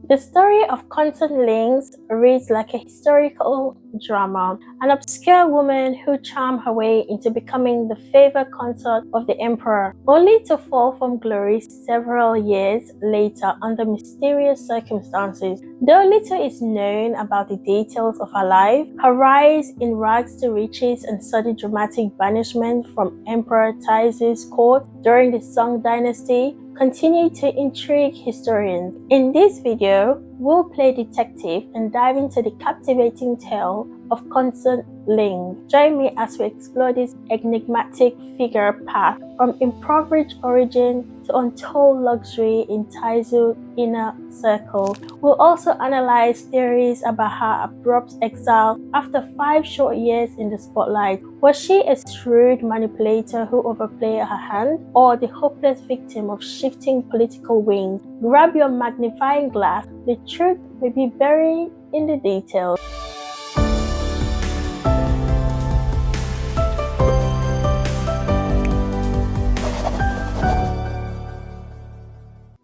The story of Consort Ling reads like a historical drama, an obscure woman who charmed her way into becoming the favored consort of the emperor, only to fall from glory several years later under mysterious circumstances. Though little is known about the details of her life, her rise in rags to riches and sudden dramatic banishment from Emperor Taizu's court during the Qing Dynasty continue to intrigue historians. In this video, we'll play detective and dive into the captivating tale of Consort Ling. Join me as we explore this enigmatic figure path from impoverished origin to untold luxury in Taizu's inner circle. We'll also analyze theories about her abrupt exile after 5 short years in the spotlight. Was she a shrewd manipulator who overplayed her hand, or the hopeless victim of shifting political winds? Grab your magnifying glass. The truth may be buried in the details.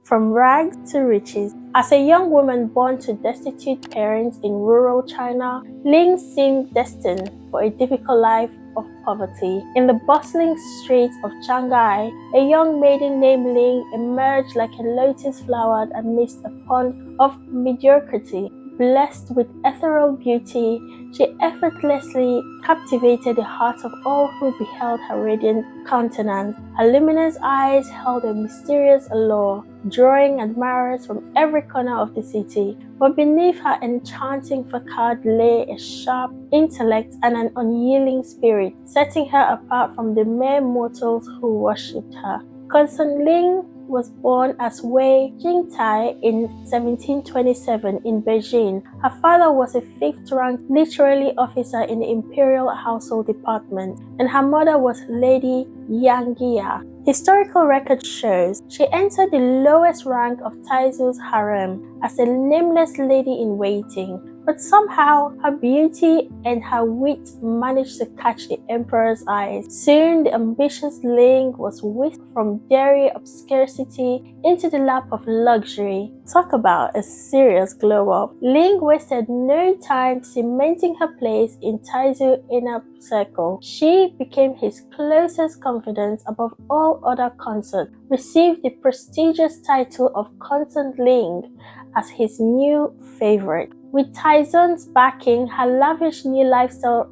From rags to riches. As a young woman born to destitute parents in rural China, Ling seemed destined for a difficult life of poverty. In the bustling streets of Shanghai, a young maiden named Ling emerged like a lotus flower amidst a pond of mediocrity. Blessed with ethereal beauty, she effortlessly captivated the hearts of all who beheld her radiant countenance. Her luminous eyes held a mysterious allure, drawing admirers from every corner of the city. But beneath her enchanting facade lay a sharp intellect and an unyielding spirit, setting her apart from the mere mortals who worshipped her. Consort Ling was born as Wei Jingtai in 1727 in Beijing. Her father was a 5th-ranked literary officer in the Imperial household department, and her mother was Lady Yang Jia. Historical record shows she entered the lowest rank of Taizu's harem as a nameless lady-in-waiting. But somehow, her beauty and her wit managed to catch the emperor's eyes. Soon, the ambitious Ling was whisked from dairy obscurity into the lap of luxury. Talk about a serious glow-up. Ling wasted no time cementing her place in Taizu's inner circle. She became his closest confidant above all other consorts, received the prestigious title of Consort Ling as his new favorite. With Taizong's backing, her lavish new lifestyle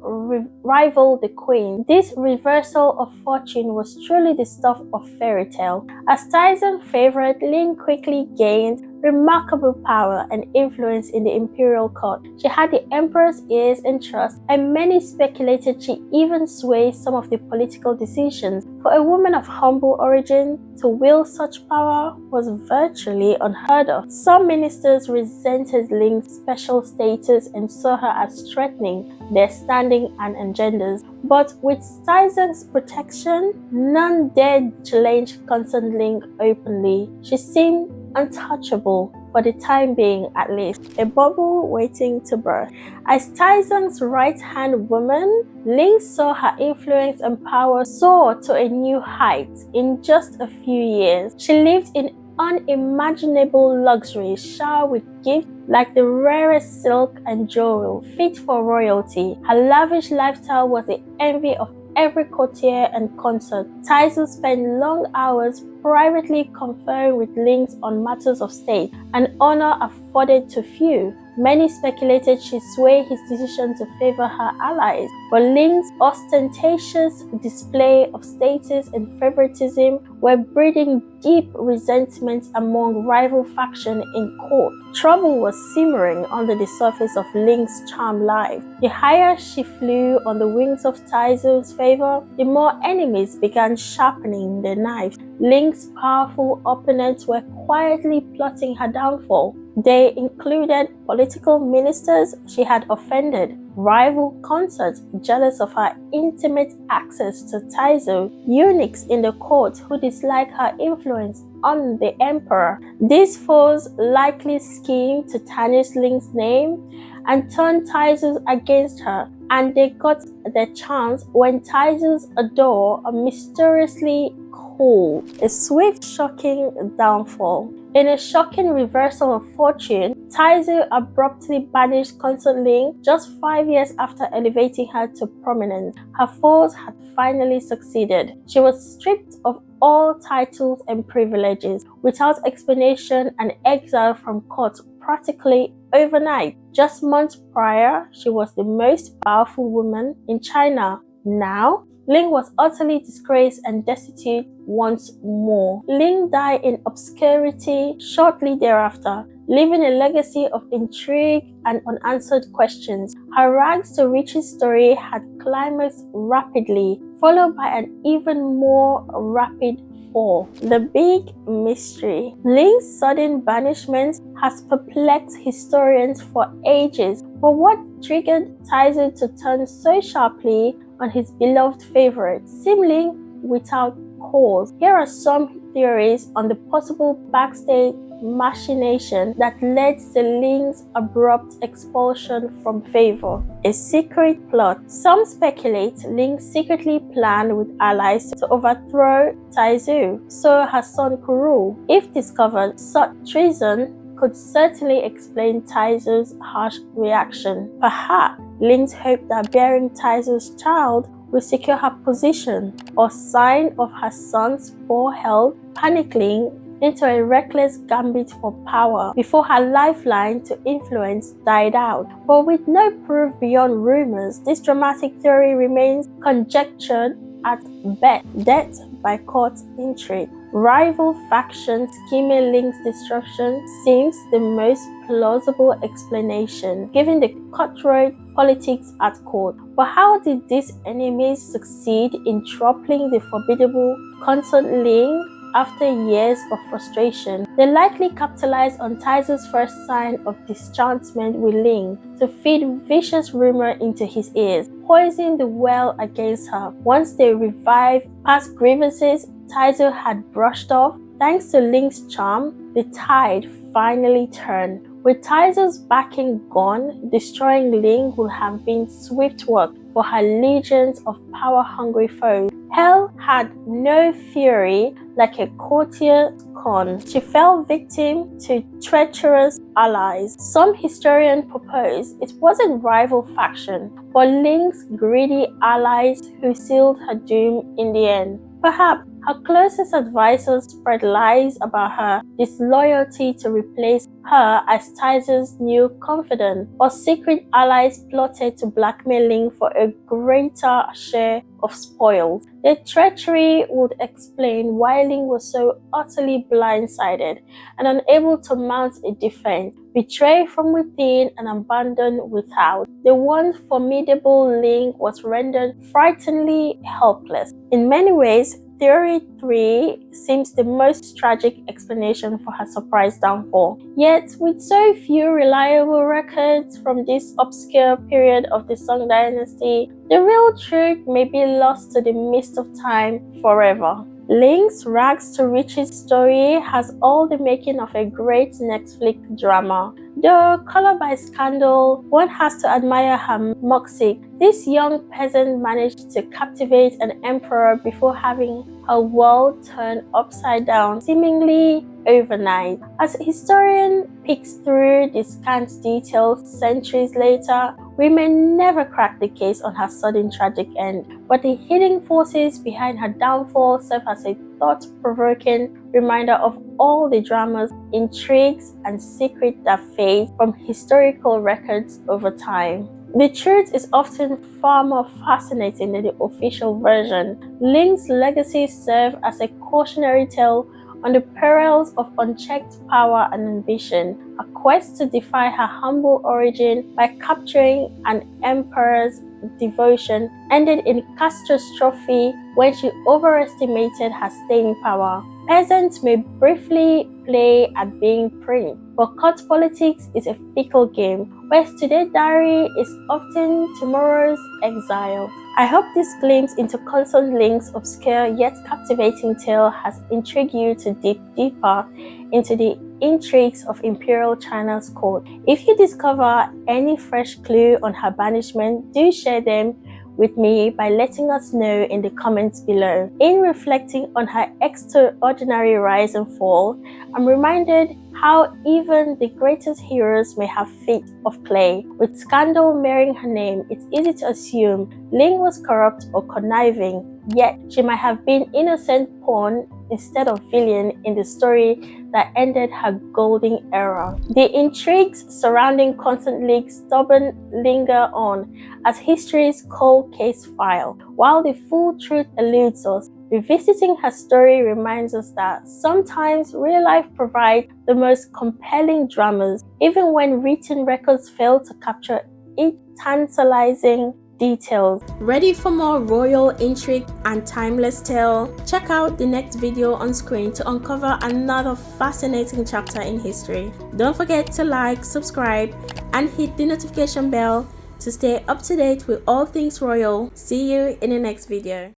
rivaled the queen. This reversal of fortune was truly the stuff of fairy tale. As Taizong's favorite, Ling quickly gained remarkable power and influence in the imperial court. She had the emperor's ears and trust, and many speculated she even swayed some of the political decisions. For a woman of humble origin to wield such power was virtually unheard of. Some ministers resented Ling's special status and saw her as threatening their standing and agendas. But with Taizong's protection, none dared challenge Consort Ling openly. She seemed untouchable, for the time being at least, a bubble waiting to burst. As Taizong's right-hand woman, Ling saw her influence and power soar to a new height in just a few years. She lived in unimaginable luxury, showered with gifts like the rarest silk and jewelry, fit for royalty. Her lavish lifestyle was the envy of every courtier and consort. Taizu spent long hours privately conferring with Ling on matters of state, an honor afforded to few. Many speculated she swayed his decision to favor her allies, but Ling's ostentatious display of status and favoritism were breeding deep resentment among rival factions in court. Trouble was simmering under the surface of Ling's charmed life. The higher she flew on the wings of Taizu's favor, the more enemies began sharpening their knives. Ling's powerful opponents were quietly plotting her downfall. They included political ministers she had offended, rival consorts jealous of her intimate access to Taizu, eunuchs in the court who disliked her influence on the emperor. These foes likely schemed to tarnish Ling's name and turn Taizu against her, and they got their chance when Taizu's door mysteriously cooled. A swift, shocking downfall. In a shocking reversal of fortune, Taizu abruptly banished Consort Ling just 5 years after elevating her to prominence. Her foes had finally succeeded. She was stripped of all titles and privileges, without explanation and exiled from court practically overnight. Just months prior, she was the most powerful woman in China. Now, Ling was utterly disgraced and destitute once more. Ling died in obscurity shortly thereafter, leaving a legacy of intrigue and unanswered questions. Her rags to riches story had climaxed rapidly, followed by an even more rapid fall. The big mystery. Ling's sudden banishment has perplexed historians for ages, but what triggered Taizu to turn so sharply on his beloved favorite, seemingly without cause? Here are some theories on the possible backstage machination that led to Ling's abrupt expulsion from favor. A secret plot. Some speculate Ling secretly planned with allies to overthrow Taizu so her son could rule. If discovered, such treason could certainly explain Taizu's harsh reaction. Perhaps Ling's hope that bearing Taizu's child will secure her position, or sign of her son's poor health, panicking into a reckless gambit for power before her lifeline to influence died out. But with no proof beyond rumors, this dramatic theory remains conjectured at best. Death by court intrigue. Rival factions scheming Ling's destruction seems the most plausible explanation, given the cutthroat politics at court. But how did these enemies succeed in toppling the formidable Consort Ling after years of frustration? They likely capitalized on Taizu's first sign of disenchantment with Ling to feed vicious rumor into his ears, poisoning the well against her. Once they revived past grievances Taizu had brushed off, thanks to Ling's charm, the tide finally turned. With Taizu's backing gone, destroying Ling would have been swift work for her legions of power-hungry foes. Hell had no fury like a courtier con. She fell victim to treacherous allies. Some historians propose it wasn't rival faction, but Ling's greedy allies who sealed her doom in the end. Perhaps her closest advisors spread lies about her disloyalty to replace her as Taizu's new confidant, or secret allies plotted to blackmail Ling for a greater share of spoils. The treachery would explain why Ling was so utterly blindsided and unable to mount a defense, betrayed from within and abandoned without. The once formidable Ling was rendered frighteningly helpless. In many ways, Theory 3 seems the most tragic explanation for her surprise downfall. Yet, with so few reliable records from this obscure period of the Qing Dynasty, the real truth may be lost to the mist of time forever. Ling's rags to riches story has all the making of a great Netflix drama. Though colored by scandal, one has to admire her moxie. This young peasant managed to captivate an emperor before having her world turned upside down, seemingly overnight. As a historian picks through the scant details centuries later, we may never crack the case on her sudden tragic end, but the hidden forces behind her downfall serve as a thought-provoking reminder of all the dramas, intrigues, and secrets that fade from historical records over time. The truth is often far more fascinating than the official version. Ling's legacy serves as a cautionary tale on the perils of unchecked power and ambition. A quest to defy her humble origin by capturing an emperor's devotion ended in catastrophe when she overestimated her staying power. Peasants may briefly play at being prince, but court politics is a fickle game, where today's diary is often tomorrow's exile. I hope this glimpse into Consort Ling's obscure yet captivating tale has intrigued you to dig deeper into the intrigues of Imperial China's court. If you discover any fresh clue on her banishment, do share them with me by letting us know in the comments below. In reflecting on her extraordinary rise and fall, I'm reminded how even the greatest heroes may have feet of clay. With scandal mirroring her name, it's easy to assume Ling was corrupt or conniving, yet she might have been innocent pawn instead of villain in the story that ended her golden era. The intrigues surrounding Consort Ling stubbornly linger on as history's cold case file, while the full truth eludes us. Revisiting her story reminds us that sometimes real life provides the most compelling dramas, even when written records fail to capture its tantalizing details. Ready for more royal intrigue and timeless tale? Check out the next video on screen to uncover another fascinating chapter in history. Don't forget to like, subscribe, and hit the notification bell to stay up to date with all things royal. See you in the next video.